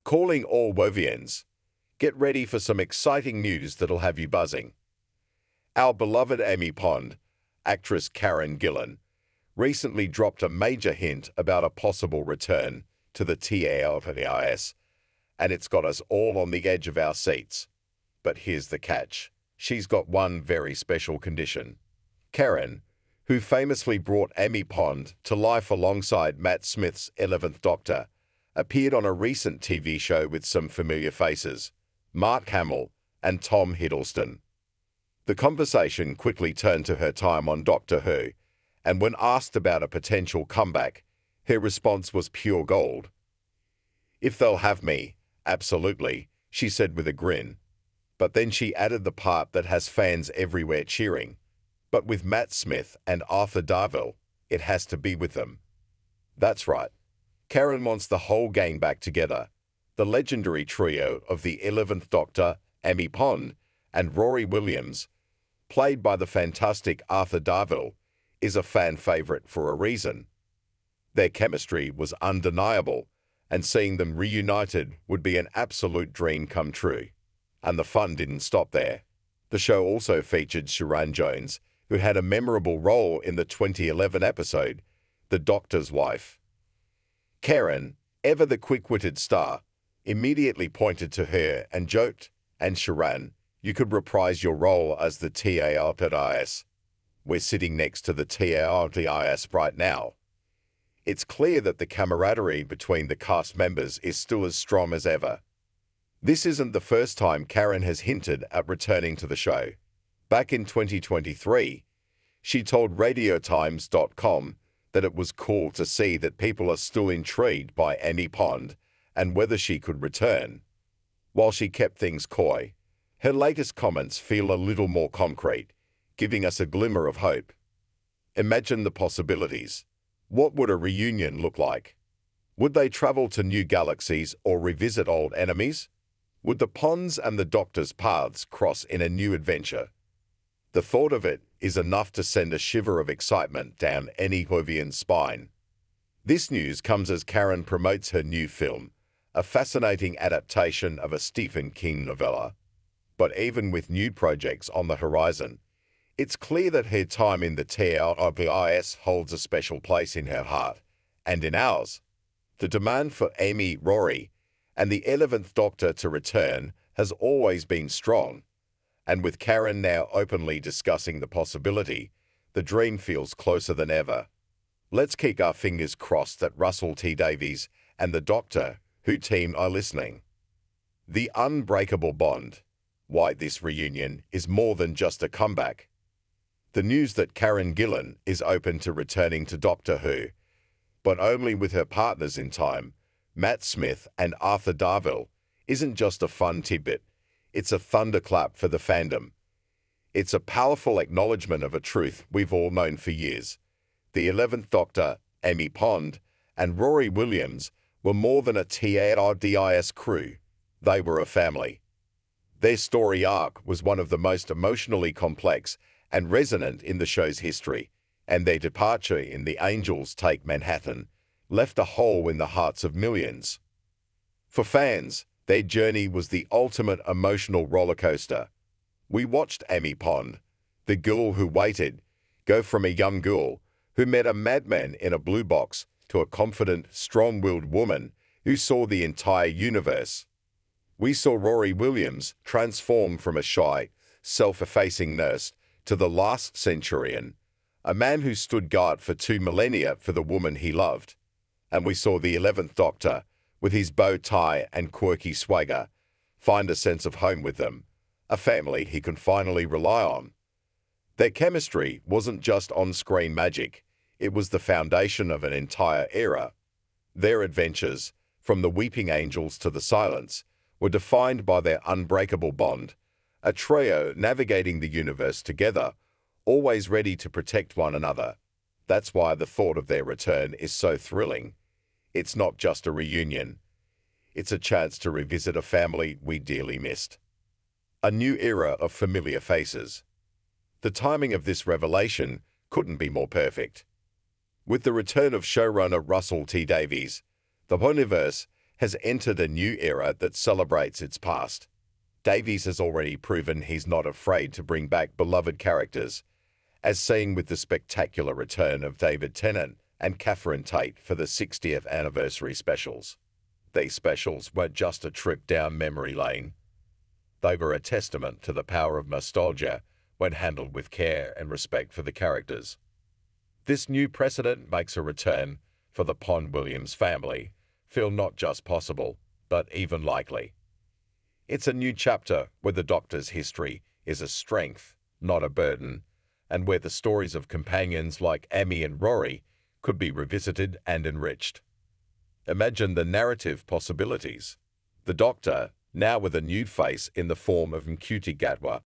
Calling all Wovians. Get ready for some exciting news that'll have you buzzing. Our beloved Amy Pond, actress Karen Gillan, recently dropped a major hint about a possible return to the TALTIS, and it's got us all on the edge of our seats. But here's the catch. She's got one very special condition. Karen, who famously brought Amy Pond to life alongside Matt Smith's 11th Doctor, appeared on a recent TV show with some familiar faces, Mark Hamill and Tom Hiddleston. The conversation quickly turned to her time on Doctor Who, and when asked about a potential comeback, her response was pure gold. "If they'll have me, absolutely," she said with a grin. But then she added the part that has fans everywhere cheering. But with Matt Smith and Arthur Darvill, it has to be with them. That's right. Karen wants the whole gang back together. The legendary trio of the 11th Doctor, Amy Pond, and Rory Williams, played by the fantastic Arthur Darvill, is a fan favorite for a reason. Their chemistry was undeniable, and seeing them reunited would be an absolute dream come true. And the fun didn't stop there. The show also featured Sharon Jones, who had a memorable role in the 2011 episode, The Doctor's Wife. Karen, ever the quick-witted star, immediately pointed to her and joked, "And Sharon, you could reprise your role as the TALTIS. We're sitting next to the TALTIS right now." It's clear that the camaraderie between the cast members is still as strong as ever. This isn't the first time Karen has hinted at returning to the show. Back in 2023, she told RadioTimes.com that it was cool to see that people are still intrigued by Amy Pond and whether she could return. While she kept things coy, her latest comments feel a little more concrete, giving us a glimmer of hope. Imagine the possibilities. What would a reunion look like? Would they travel to new galaxies or revisit old enemies? Would the Ponds and the Doctor's paths cross in a new adventure? The thought of it is enough to send a shiver of excitement down any Whovian's spine. This news comes as Karen promotes her new film, a fascinating adaptation of a Stephen King novella. But even with new projects on the horizon, it's clear that her time in the TALTIS holds a special place in her heart, and in ours. The demand for Amy, Rory, and the 11th Doctor to return has always been strong, and with Karen now openly discussing the possibility, the dream feels closer than ever. Let's keep our fingers crossed that Russell T Davies and the Doctor Who team are listening. The unbreakable bond. Why this reunion is more than just a comeback. The news that Karen Gillan is open to returning to Doctor Who, but only with her partners in time, Matt Smith and Arthur Darvill, isn't just a fun tidbit. It's a thunderclap for the fandom. It's a powerful acknowledgement of a truth we've all known for years. The 11th Doctor, Amy Pond, and Rory Williams were more than a TARDIS crew. They were a family. Their story arc was one of the most emotionally complex and resonant in the show's history, and their departure in The Angels Take Manhattan left a hole in the hearts of millions. For fans, their journey was the ultimate emotional roller coaster. We watched Amy Pond, the girl who waited, go from a young girl who met a madman in a blue box to a confident, strong-willed woman who saw the entire universe. We saw Rory Williams transform from a shy, self-effacing nurse to the last centurion, a man who stood guard for 2 millennia for the woman he loved. And we saw the 11th Doctor, with his bow tie and quirky swagger, find a sense of home with them, a family he can finally rely on. Their chemistry wasn't just on-screen magic, it was the foundation of an entire era. Their adventures, from the Weeping Angels to the Silence, were defined by their unbreakable bond, a trio navigating the universe together, always ready to protect one another. That's why the thought of their return is so thrilling. It's not just a reunion. It's a chance to revisit a family we dearly missed. A new era of familiar faces. The timing of this revelation couldn't be more perfect. With the return of showrunner Russell T Davies, the universe has entered a new era that celebrates its past. Davies has already proven he's not afraid to bring back beloved characters, as seen with the spectacular return of David Tennant and Catherine Tate for the 60th anniversary specials. These specials weren't just a trip down memory lane. They were a testament to the power of nostalgia when handled with care and respect for the characters. This new precedent makes a return for the Pond-Williams family feel not just possible, but even likely. It's a new chapter where the Doctor's history is a strength, not a burden, and where the stories of companions like Amy and Rory could be revisited and enriched. Imagine the narrative possibilities. The Doctor, now with a new face in the form of Ncuti Gatwa,